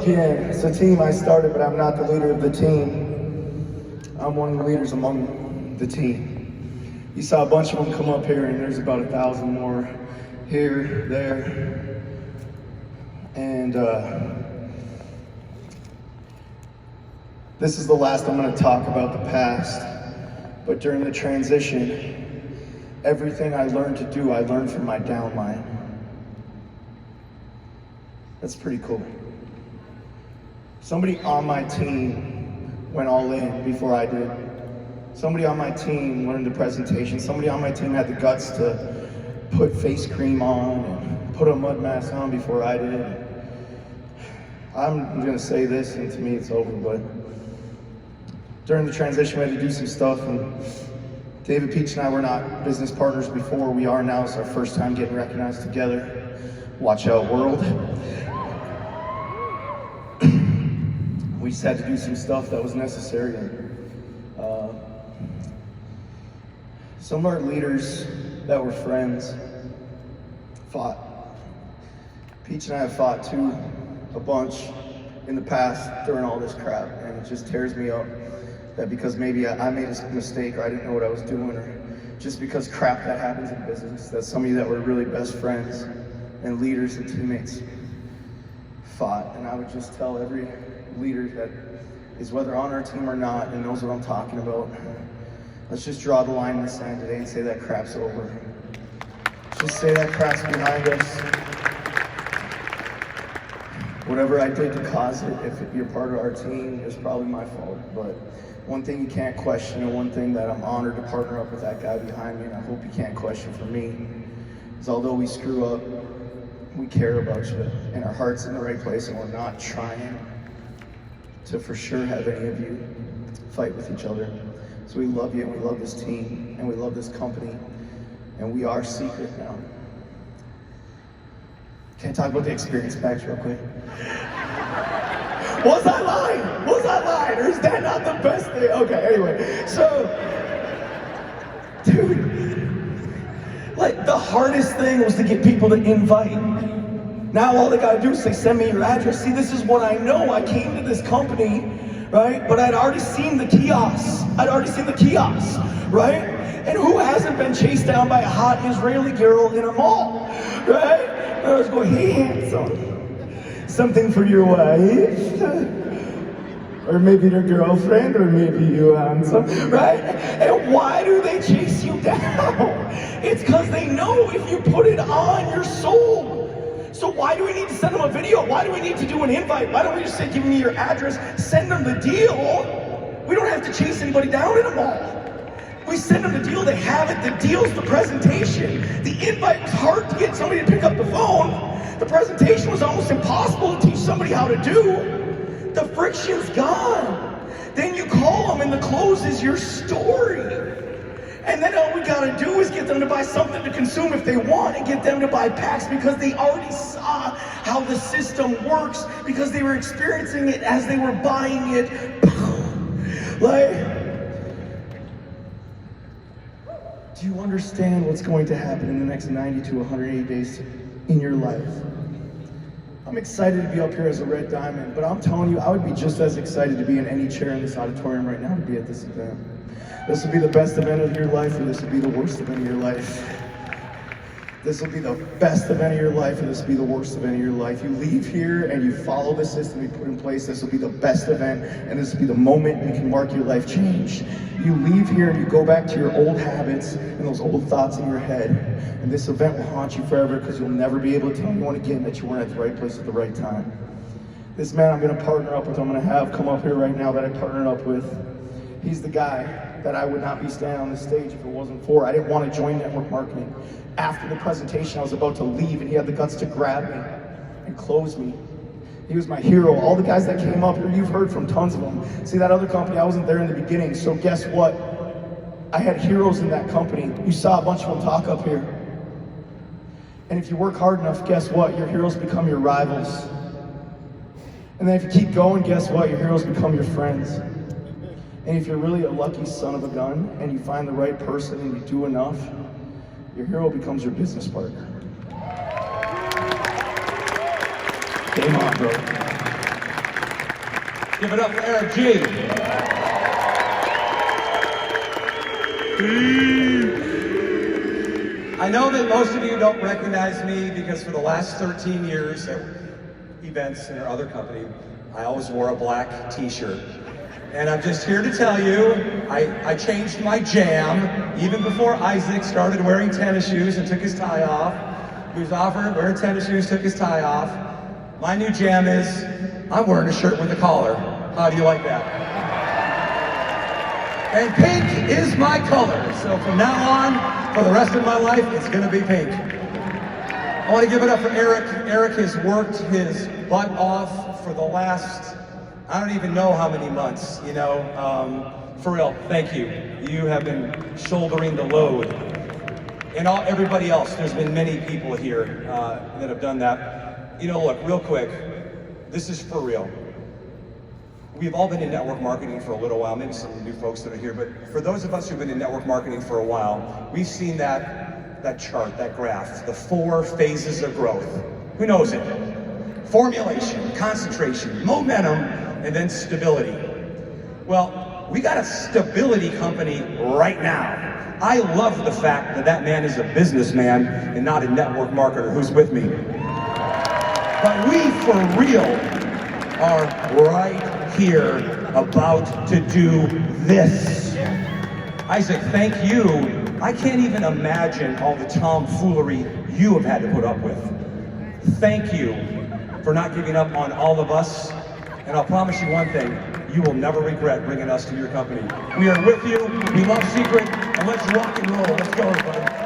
Yeah, it's a team I started, but I'm not the leader of the team. I'm one of the leaders among the team. You saw a bunch of them come up here, and there's about 1,000 more here, there, and this is the last I'm going to talk about the past, but during the transition, everything I learned to do, I learned from my downline. That's pretty cool. Somebody on my team went all in before I did. Somebody on my team learned the presentation. Somebody on my team had the guts to put face cream on and put a mud mask on before I did. I'm gonna say this, and to me it's over, but during the transition we had to do some stuff, and David, Pietsch, and I were not business partners before. We are now. It's our first time getting recognized together. Watch out, world. We just had to do some stuff that was necessary. And, some of our leaders that were friends fought. Pietsch and I have fought too, a bunch in the past during all this crap, and it just tears me up that because maybe I made a mistake or I didn't know what I was doing, or just because crap that happens in business, that some of you that were really best friends and leaders and teammates fought. And I would just tell every leader that is whether on our team or not and knows what I'm talking about, let's just draw the line in the sand today and say that crap's over. Just say that crap's behind us. Whatever I did to cause it, if you're part of our team, it's probably my fault. But one thing you can't question, and one thing that I'm honored to partner up with that guy behind me, and I hope you can't question for me, is although we screw up, we care about you, and our heart's in the right place, and we're not trying to for sure have any of you fight with each other. So we love you, and we love this team, and we love this company, and we are secret now. Can I talk about the experience packs real quick? Was I lying? Was I lying? Or is that not the best thing? Okay, anyway, so, dude, like the hardest thing was to get people to invite. Now all they gotta do is say, send me your address. See, this is what I know. I came to this company, right? But I'd already seen the kiosks. Right? And who hasn't been chased down by a hot Israeli girl in a mall, right? And I was going, hey, handsome, something for your wife? Or maybe your girlfriend, or maybe you, handsome, right? And why do they chase you down? It's because they know if you put it on, you're sold. So why do we need to send them a video? Why do we need to do an invite? Why don't we just say, give me your address, send them the deal? We don't have to chase anybody down in a mall. We send them the deal, they have it, the deal's the presentation. The invite was hard to get somebody to pick up the phone. The presentation was almost impossible to teach somebody how to do. The friction's gone. Then you call them and the close is your story. And then all we gotta do is get them to buy something to consume if they want, and get them to buy packs because they already saw how the system works, because they were experiencing it as they were buying it. Like, do you understand what's going to happen in the next 90 to 180 days in your life? I'm excited to be up here as a Red Diamond, but I'm telling you, I would be just as excited to be in any chair in this auditorium right now to be at this event. This will be the best event of your life, or this will be the worst event of your life. This will be the best event of your life, or this will be the worst event of your life. You leave here and you follow the system we put in place. This will be the best event, and this will be the moment you can mark your life change. You leave here and you go back to your old habits and those old thoughts in your head, and this event will haunt you forever because you'll never be able to tell anyone again that you weren't at the right place at the right time. This man I'm going to partner up with, I'm going to have come up here right now that I partnered up with. He's the guy that I would not be standing on this stage if it wasn't for. I didn't want to join network marketing. After the presentation, I was about to leave, and he had the guts to grab me and close me. He was my hero. All the guys that came up here, you've heard from tons of them. See, that other company, I wasn't there in the beginning, so guess what? I had heroes in that company. You saw a bunch of them talk up here. And if you work hard enough, guess what? Your heroes become your rivals. And then if you keep going, guess what? Your heroes become your friends. And if you're really a lucky son of a gun and you find the right person and you do enough, your hero becomes your business partner. Game on, bro. Give it up for Eric G. I know that most of you don't recognize me because for the last 13 years at events in our other company, I always wore a black t-shirt. And I'm just here to tell you, I changed my jam even before Isaac started wearing tennis shoes and took his tie off. He was wearing tennis shoes, took his tie off. My new jam is, I'm wearing a shirt with a collar. How do you like that? And pink is my color. So from now on, for the rest of my life, it's gonna be pink. I want to give it up for Eric. Eric has worked his butt off for the last, I don't even know how many months, you know. For real, thank you. You have been shouldering the load. And everybody else, there's been many people here that have done that. You know, look, real quick, this is for real. We've all been in network marketing for a little while, maybe some new folks that are here, but for those of us who've been in network marketing for a while, we've seen that chart, that graph, the 4 phases of growth. Who knows it? Formulation, concentration, momentum, and then stability. Well, we got a stability company right now. I love the fact that that man is a businessman and not a network marketer. Who's with me? But we, for real, are right here about to do this. Isaac, thank you. I can't even imagine all the tomfoolery you have had to put up with. Thank you for not giving up on all of us. And I'll promise you one thing, you will never regret bringing us to your company. We are with you, we love Secret, and let's rock and roll. Let's go, everybody.